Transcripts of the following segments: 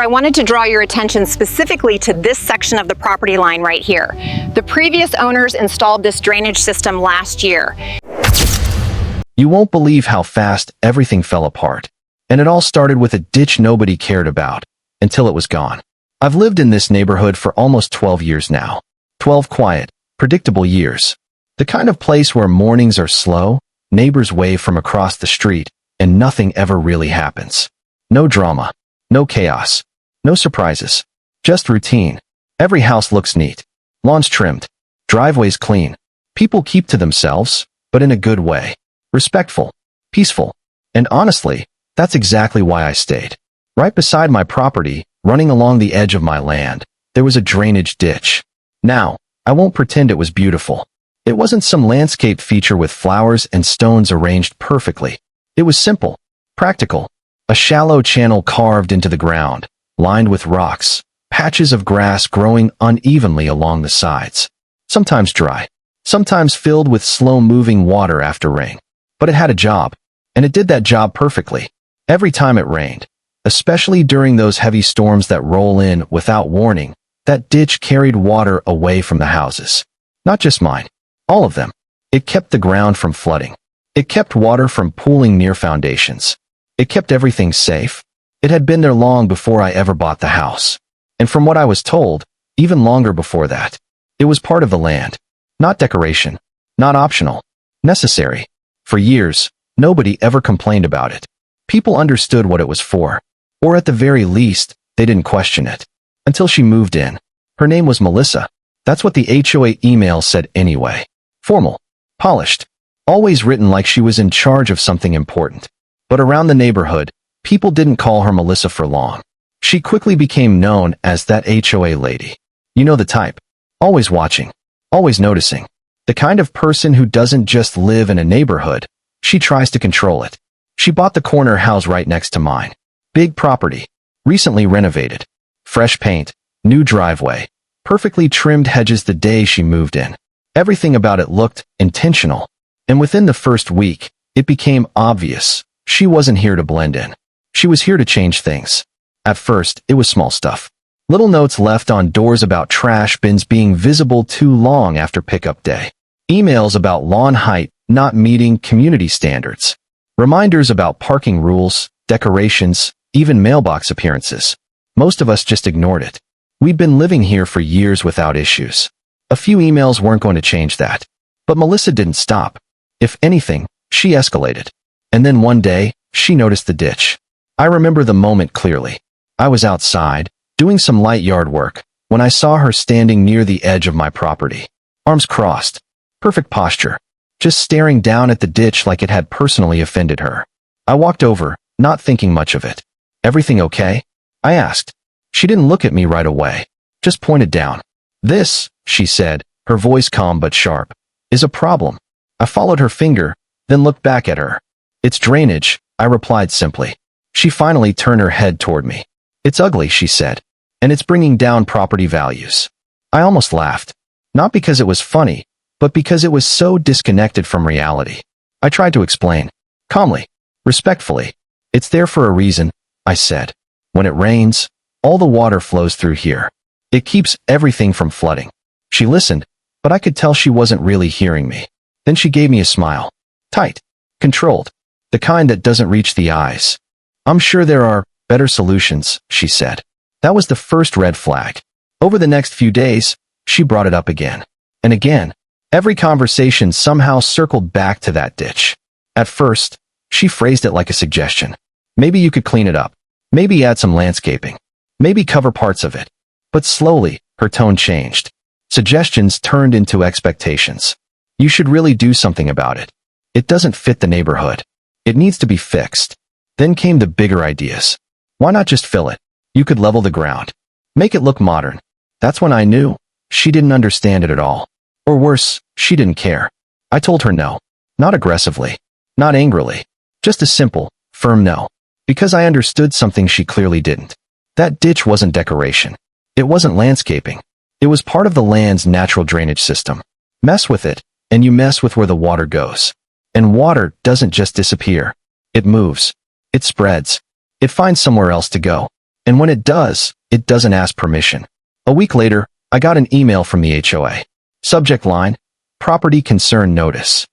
I wanted to draw your attention specifically to this section of the property line right here. The previous owners installed this drainage system last year. You won't believe how fast everything fell apart. And it all started with a ditch nobody cared about, until it was gone. I've lived in this neighborhood for almost 12 years now. 12 quiet, predictable years. The kind of place where mornings are slow, neighbors wave from across the street, and nothing ever really happens. No drama, no chaos, no surprises. Just routine. Every house looks neat. Lawns trimmed. Driveways clean. People keep to themselves, but in a good way. Respectful. Peaceful. And honestly, that's exactly why I stayed. Right beside my property, running along the edge of my land, there was a drainage ditch. Now, I won't pretend it was beautiful. It wasn't some landscape feature with flowers and stones arranged perfectly. It was simple, practical. A shallow channel carved into the ground, lined with rocks, patches of grass growing unevenly along the sides. Sometimes dry, sometimes filled with slow-moving water after rain. But it had a job, and it did that job perfectly. Every time it rained, especially during those heavy storms that roll in without warning, that ditch carried water away from the houses. Not just mine, all of them. It kept the ground from flooding. It kept water from pooling near foundations. It kept everything safe. It had been there long before I ever bought the house. And from what I was told, even longer before that. It was part of the land. Not decoration. Not optional. Necessary. For years, nobody ever complained about it. People understood what it was for. Or at the very least, they didn't question it. Until she moved in. Her name was Melissa. That's what the HOA email said anyway. Formal. Polished. Always written like she was in charge of something important. But around the neighborhood, people didn't call her Melissa for long. She quickly became known as that HOA lady. You know the type. Always watching. Always noticing. The kind of person who doesn't just live in a neighborhood. She tries to control it. She bought the corner house right next to mine. Big property. Recently renovated. Fresh paint. New driveway. Perfectly trimmed hedges the day she moved in. Everything about it looked intentional. And within the first week, it became obvious. She wasn't here to blend in. She was here to change things. At first, it was small stuff. Little notes left on doors about trash bins being visible too long after pickup day. Emails about lawn height not meeting community standards. Reminders about parking rules, decorations, even mailbox appearances. Most of us just ignored it. We'd been living here for years without issues. A few emails weren't going to change that. But Melissa didn't stop. If anything, she escalated. And then one day, she noticed the ditch. I remember the moment clearly. I was outside, doing some light yard work, when I saw her standing near the edge of my property. Arms crossed. Perfect posture. Just staring down at the ditch like it had personally offended her. I walked over, not thinking much of it. "Everything okay?" I asked. She didn't look at me right away. Just pointed down. "This," she said, her voice calm but sharp, "is a problem." I followed her finger, then looked back at her. "It's drainage," I replied simply. She finally turned her head toward me. "It's ugly," she said, "and it's bringing down property values." I almost laughed. Not because it was funny, but because it was so disconnected from reality. I tried to explain. Calmly. Respectfully. "It's there for a reason," I said. "When it rains, all the water flows through here. It keeps everything from flooding." She listened, but I could tell she wasn't really hearing me. Then she gave me a smile. Tight. Controlled. The kind that doesn't reach the eyes. "I'm sure there are better solutions," she said. That was the first red flag. Over the next few days, she brought it up again. And again. Every conversation somehow circled back to that ditch. At first, she phrased it like a suggestion. "Maybe you could clean it up. Maybe add some landscaping. Maybe cover parts of it." But slowly, her tone changed. Suggestions turned into expectations. "You should really do something about it. It doesn't fit the neighborhood. It needs to be fixed." Then came the bigger ideas. Why not just fill it? You could level the ground. Make it look modern. That's when I knew. She didn't understand it at all. Or worse, she didn't care. I told her no. Not aggressively. Not angrily. Just a simple, firm no. Because I understood something she clearly didn't. That ditch wasn't decoration. It wasn't landscaping. It was part of the land's natural drainage system. Mess with it, and you mess with where the water goes. And water doesn't just disappear. It moves. It spreads. It finds somewhere else to go. And when it does, it doesn't ask permission. A week later, I got an email from the HOA. Subject line, Property Concern Notice.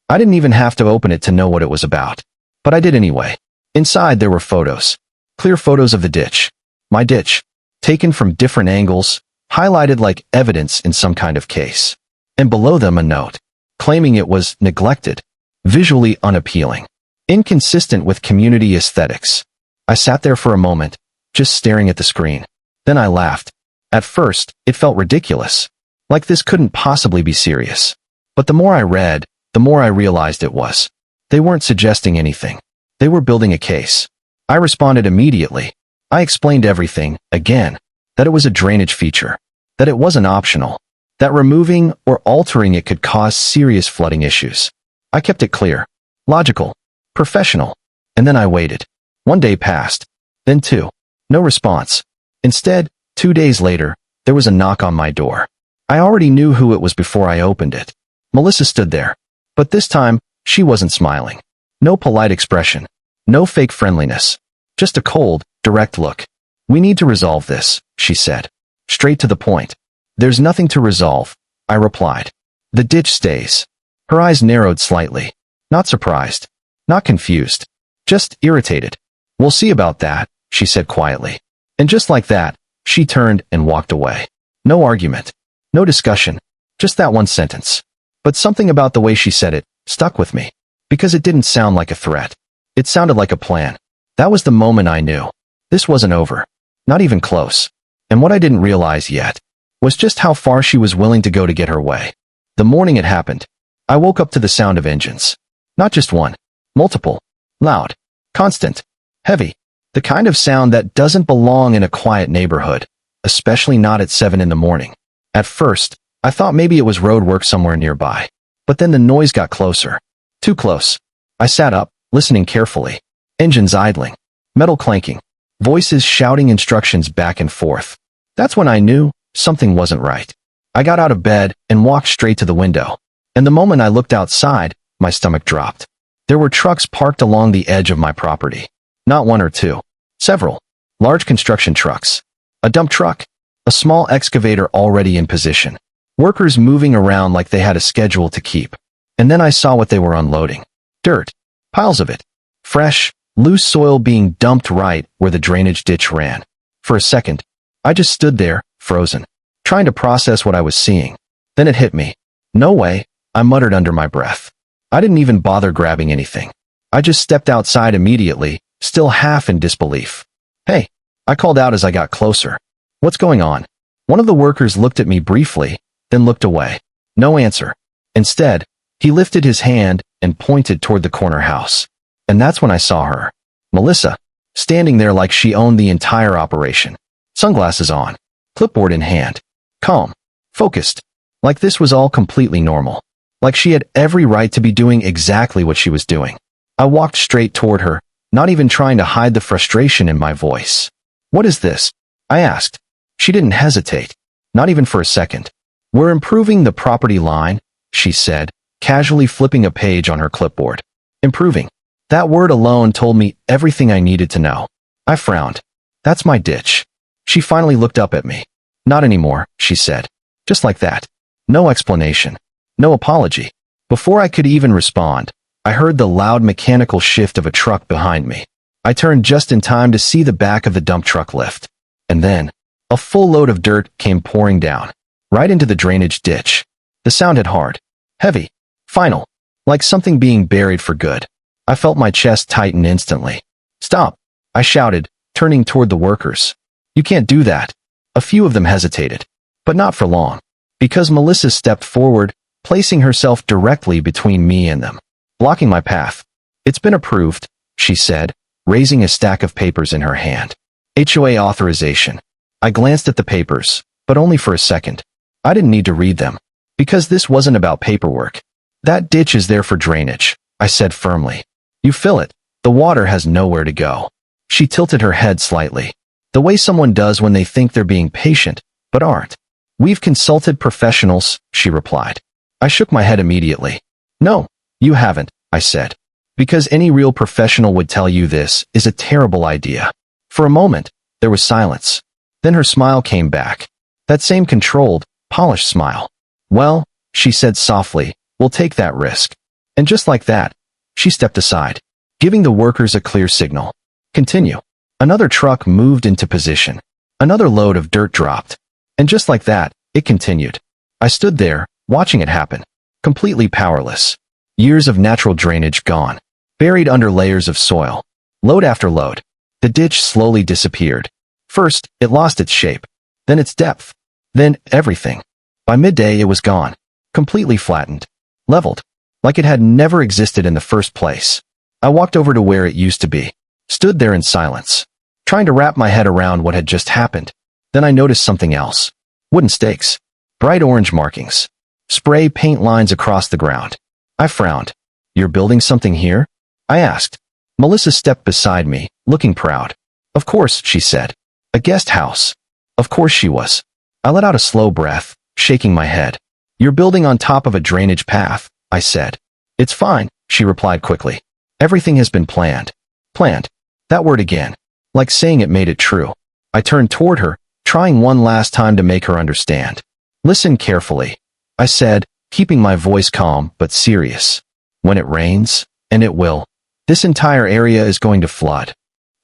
I didn't even have to open it to know what it was about. But I did anyway. Inside there were photos. Clear photos of the ditch. My ditch. Taken from different angles, highlighted like evidence in some kind of case. And below them a note, claiming it was neglected, visually unappealing, inconsistent with community aesthetics. I sat there for a moment, just staring at the screen. Then I laughed. At first, it felt ridiculous. Like this couldn't possibly be serious. But the more I read, the more I realized it was. They weren't suggesting anything. They were building a case. I responded immediately. I explained everything, again, that it was a drainage feature, that it wasn't optional, that removing or altering it could cause serious flooding issues. I kept it clear, logical, professional, and then I waited. 1 day passed, then 2. No response. Instead, 2 days later, there was a knock on my door. I already knew who it was before I opened it. Melissa stood there. But this time, she wasn't smiling. No polite expression. No fake friendliness. Just a cold, direct look. We need to resolve this, she said. Straight to the point. There's nothing to resolve, I replied. The ditch stays. Her eyes narrowed slightly. Not surprised. Not confused. Just irritated. We'll see about that, she said quietly. And just like that, she turned and walked away. No argument. No discussion. Just that one sentence. But something about the way she said it stuck with me. Because it didn't sound like a threat. It sounded like a plan. That was the moment I knew. This wasn't over. Not even close. And what I didn't realize yet was just how far she was willing to go to get her way. The morning it happened, I woke up to the sound of engines. Not just one. Multiple. Loud. Constant. Heavy. The kind of sound that doesn't belong in a quiet neighborhood, especially not at 7 in the morning. At first, I thought maybe it was road work somewhere nearby. But then the noise got closer. Too close. I sat up, listening carefully. Engines idling. Metal clanking. Voices shouting instructions back and forth. That's when I knew something wasn't right. I got out of bed and walked straight to the window. And the moment I looked outside, my stomach dropped. There were trucks parked along the edge of my property. Not one or two. Several. Large construction trucks. A dump truck. A small excavator already in position. Workers moving around like they had a schedule to keep. And then I saw what they were unloading. Dirt. Piles of it. Fresh, loose soil being dumped right where the drainage ditch ran. For a second, I just stood there, frozen, trying to process what I was seeing. Then it hit me. No way, I muttered under my breath. I didn't even bother grabbing anything. I just stepped outside immediately, still half in disbelief. Hey, I called out as I got closer. What's going on? One of the workers looked at me briefly, then looked away. No answer. Instead, he lifted his hand and pointed toward the corner house. And that's when I saw her. Melissa, standing there like she owned the entire operation. Sunglasses on. Clipboard in hand. Calm. Focused. Like this was all completely normal. Like she had every right to be doing exactly what she was doing. I walked straight toward her, not even trying to hide the frustration in my voice. What is this? I asked. She didn't hesitate. Not even for a second. We're improving the property line, she said, casually flipping a page on her clipboard. Improving. That word alone told me everything I needed to know. I frowned. That's my ditch. She finally looked up at me. Not anymore, she said. Just like that. No explanation. No apology. Before I could even respond, I heard the loud mechanical shift of a truck behind me. I turned just in time to see the back of the dump truck lift. And then, a full load of dirt came pouring down, right into the drainage ditch. The sound hit hard. Heavy. Final. Like something being buried for good. I felt my chest tighten instantly. Stop, I shouted, turning toward the workers. You can't do that. A few of them hesitated. But not for long. Because Melissa stepped forward, placing herself directly between me and them, blocking my path. It's been approved, she said, raising a stack of papers in her hand. HOA authorization. I glanced at the papers, but only for a second. I didn't need to read them. Because this wasn't about paperwork. That ditch is there for drainage, I said firmly. You fill it. The water has nowhere to go. She tilted her head slightly. The way someone does when they think they're being patient, but aren't. We've consulted professionals, she replied. I shook my head immediately. No, you haven't, I said. Because any real professional would tell you this is a terrible idea. For a moment, There was silence. Then her smile came back. That same controlled, polished smile. "Well," she said softly, "we'll take that risk." And just like that, she stepped aside, giving the workers a clear signal. "Continue." Another truck moved into position. Another load of dirt dropped. And just like that, it continued. I stood there, watching it happen, completely powerless. Years of natural drainage gone, buried under layers of soil. Load after load. The ditch slowly disappeared. First, it lost its shape, then its depth, then everything. By midday, it was gone, completely flattened, leveled, like it had never existed in the first place. I walked over to where it used to be, stood there in silence, trying to wrap my head around what had just happened. Then I noticed something else. Wooden stakes, bright orange markings, spray paint lines across the ground. I frowned. "You're building something here?" I asked. Melissa stepped beside me, looking proud. "Of course," she said. "A guest house." Of course she was. I let out a slow breath, shaking my head. "You're building on top of a drainage path," I said. "It's fine," she replied quickly. "Everything has been planned." Planned. That word again, like saying it made it true. I turned toward her, trying one last time to make her understand. "Listen carefully," I said, keeping my voice calm but serious. "When it rains, and it will, this entire area is going to flood."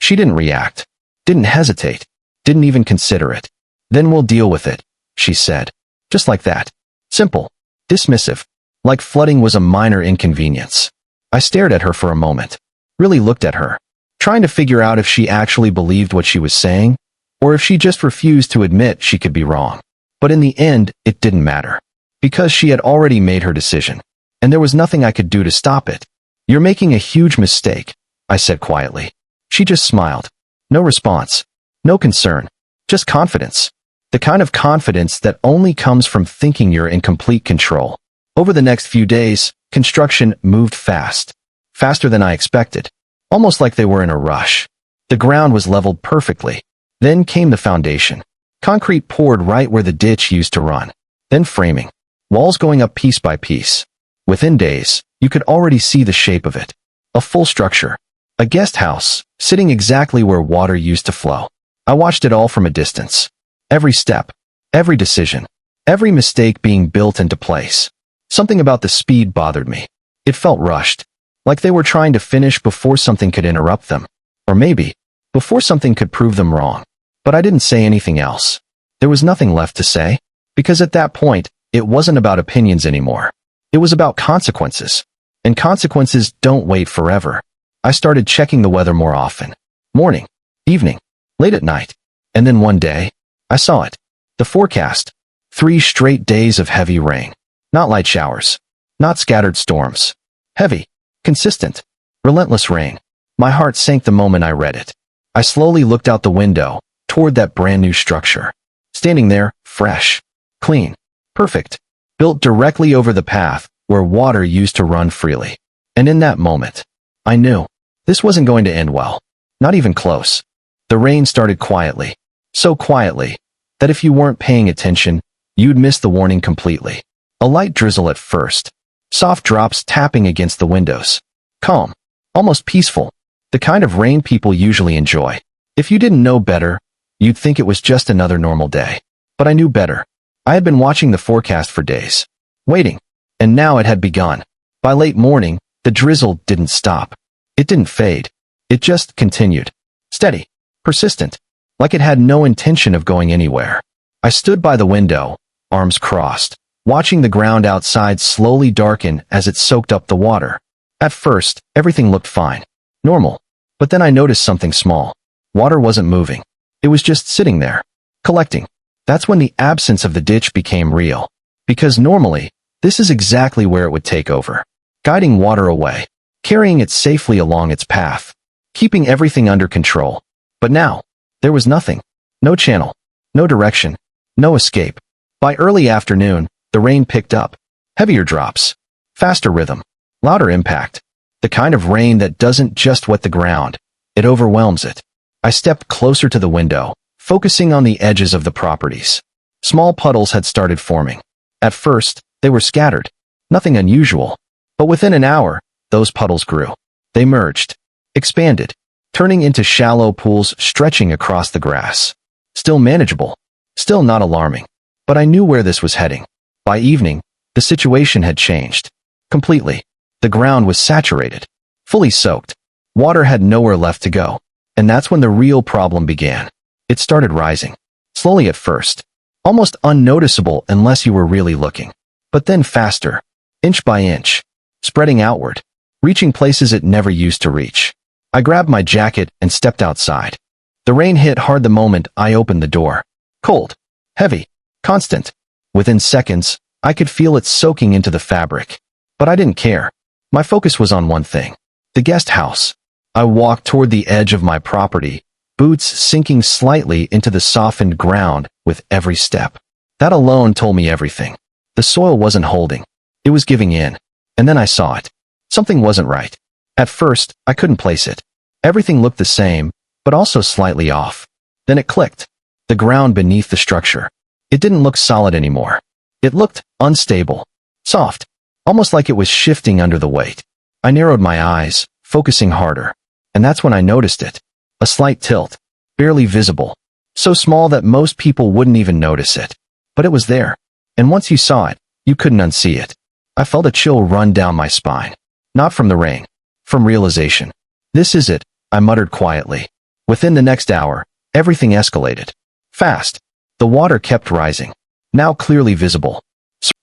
She didn't react, didn't hesitate, didn't even consider it. "Then we'll deal with it," she said. Just like that. Simple. Dismissive. Like flooding was a minor inconvenience. I stared at her for a moment. Really looked at her, trying to figure out if she actually believed what she was saying, or if she just refused to admit she could be wrong. But in the end, it didn't matter. Because she had already made her decision, and there was nothing I could do to stop it. "You're making a huge mistake," I said quietly. She just smiled. No response. No concern. Just confidence. The kind of confidence that only comes from thinking you're in complete control. Over the next few days, construction moved fast. Faster than I expected. Almost like they were in a rush. The ground was leveled perfectly. Then came the foundation. Concrete poured right where the ditch used to run. Then framing. Walls going up piece by piece. Within days, you could already see the shape of it. A full structure. A guest house, sitting exactly where water used to flow. I watched it all from a distance. Every step, every decision, every mistake being built into place. Something about the speed bothered me. It felt rushed, like they were trying to finish before something could interrupt them. Or maybe, before something could prove them wrong. But I didn't say anything else. There was nothing left to say, because at that point, it wasn't about opinions anymore. It was about consequences. And consequences don't wait forever. I started checking the weather more often. Morning, evening, late at night. And then one day, I saw it. The forecast. 3 straight days of heavy rain. Not light showers. Not scattered storms. Heavy, consistent, relentless rain. My heart sank the moment I read it. I slowly looked out the window, toward that brand new structure. Standing there, fresh, clean, perfect, built directly over the path where water used to run freely. And in that moment, I knew this wasn't going to end well. Not even close. The rain started quietly. So quietly that if you weren't paying attention, you'd miss the warning completely. A light drizzle at first. Soft drops tapping against the windows. Calm. Almost peaceful. The kind of rain people usually enjoy. If you didn't know better, you'd think it was just another normal day. But I knew better. I had been watching the forecast for days. Waiting. And now it had begun. By late morning, the drizzle didn't stop. It didn't fade. It just continued. Steady. Persistent. Like it had no intention of going anywhere. I stood by the window, arms crossed, watching the ground outside slowly darken as it soaked up the water. At first, everything looked fine. Normal. But then I noticed something small. Water wasn't moving. It was just sitting there. Collecting. That's when the absence of the ditch became real. Because normally, this is exactly where it would take over. Guiding water away. Carrying it safely along its path. Keeping everything under control. But now, there was nothing. No channel. No direction. No escape. By early afternoon, the rain picked up. Heavier drops. Faster rhythm. Louder impact. The kind of rain that doesn't just wet the ground. It overwhelms it. I stepped closer to the window, focusing on the edges of the properties. Small puddles had started forming. At first, they were scattered. Nothing unusual. But within an hour, those puddles grew. They merged. Expanded. turning into shallow pools stretching across the grass. Still manageable. Still not alarming. But I knew where this was heading. By evening, the situation had changed. Completely. The ground was saturated. Fully soaked. Water had nowhere left to go. And that's when the real problem began. It started rising. Slowly at first. Almost unnoticeable unless you were really looking. But then faster. Inch by inch. Spreading outward. Reaching places it never used to reach. I grabbed my jacket and stepped outside. The rain hit hard the moment I opened the door. Cold. Heavy. Constant. Within seconds, I could feel it soaking into the fabric. But I didn't care. My focus was on one thing. The guest house. I walked toward the edge of my property, boots sinking slightly into the softened ground with every step. That alone told me everything. The soil wasn't holding. It was giving in. And then I saw it. Something wasn't right. At first, I couldn't place it. Everything looked the same, but also slightly off. Then it clicked. The ground beneath the structure. It didn't look solid anymore. It looked unstable. Soft. Almost like it was shifting under the weight. I narrowed my eyes, focusing harder. And that's when I noticed it. A slight tilt. Barely visible. So small that most people wouldn't even notice it. But it was there. And once you saw it, you couldn't unsee it. I felt a chill run down my spine. Not from the rain. From realization. This is it, I muttered quietly. Within the next hour, everything escalated. Fast. The water kept rising. Now clearly visible.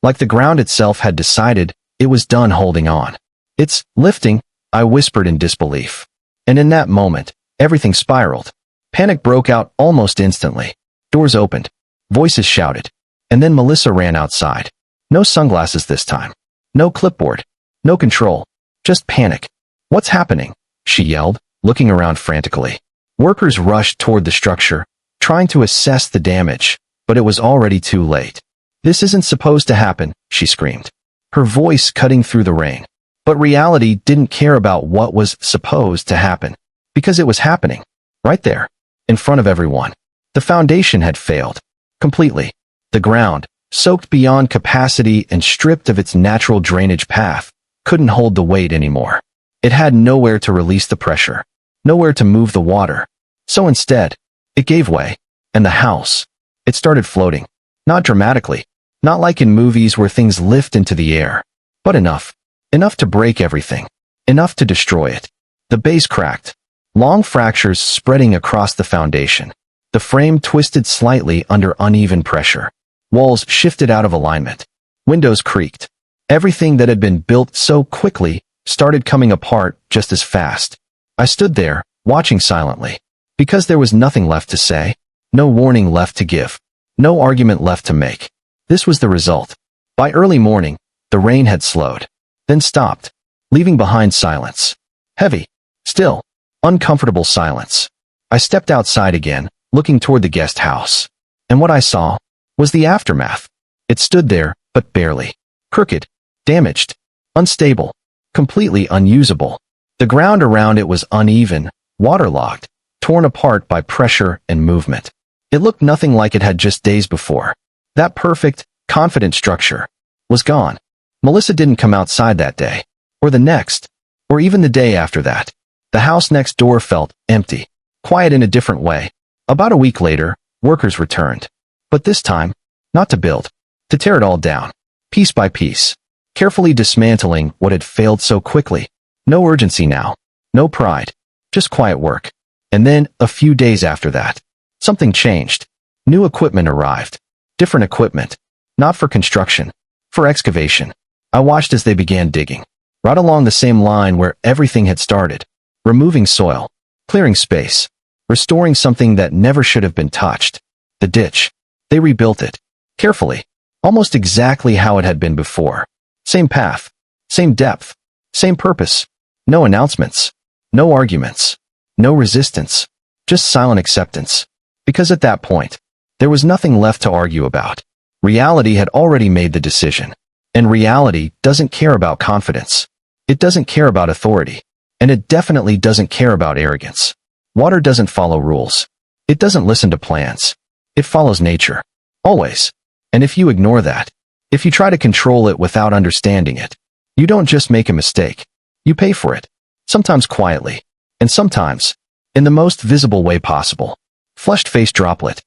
Like the ground itself had decided it was done holding on. It's lifting, I whispered in disbelief. And in that moment, everything spiraled. Panic broke out almost instantly. Doors opened. Voices shouted. And then Melissa ran outside. No sunglasses this time. No clipboard. No control. Just panic. What's happening? She yelled, looking around frantically. Workers rushed toward the structure, trying to assess the damage, but it was already too late. This isn't supposed to happen, she screamed, her voice cutting through the rain. But reality didn't care about what was supposed to happen, because it was happening. Right there. In front of everyone. The foundation had failed. Completely. The ground, soaked beyond capacity and stripped of its natural drainage path, couldn't hold the weight anymore. It had nowhere to release the pressure. Nowhere to move the water. So instead, it gave way. And the house. It started floating. Not dramatically. Not like in movies where things lift into the air. But enough. Enough to break everything. Enough to destroy it. The base cracked. Long fractures spreading across the foundation. The frame twisted slightly under uneven pressure. Walls shifted out of alignment. Windows creaked. Everything that had been built so quickly started coming apart just as fast. I stood there, watching silently. Because there was nothing left to say. No warning left to give. No argument left to make. This was the result. By early morning, the rain had slowed. Then stopped, leaving behind silence. Heavy, still, uncomfortable silence. I stepped outside again, looking toward the guest house. And what I saw was the aftermath. It stood there, but barely. Crooked, damaged, unstable, completely unusable. The ground around it was uneven, waterlogged, torn apart by pressure and movement. It looked nothing like it had just days before. That perfect, confident structure was gone. Melissa didn't come outside that day, or the next, or even the day after that. The house next door felt empty, quiet in a different way. About a week later, workers returned. But this time, not to build, to tear it all down, piece by piece, carefully dismantling what had failed so quickly. No urgency now, no pride, just quiet work. And then, a few days after that, something changed. New equipment arrived. Different equipment. Not for construction, for excavation. I watched as they began digging. Right along the same line where everything had started. Removing soil. Clearing space. Restoring something that never should have been touched. The ditch. They rebuilt it. Carefully. Almost exactly how it had been before. Same path. Same depth. Same purpose. No announcements. No arguments. No resistance. Just silent acceptance. Because at that point, there was nothing left to argue about. Reality had already made the decision. And reality doesn't care about confidence. It doesn't care about authority. And it definitely doesn't care about arrogance. Water doesn't follow rules. It doesn't listen to plans. It follows nature. Always. And if you ignore that, if you try to control it without understanding it, you don't just make a mistake. You pay for it. Sometimes quietly. And sometimes, in the most visible way possible. Flushed face droplet.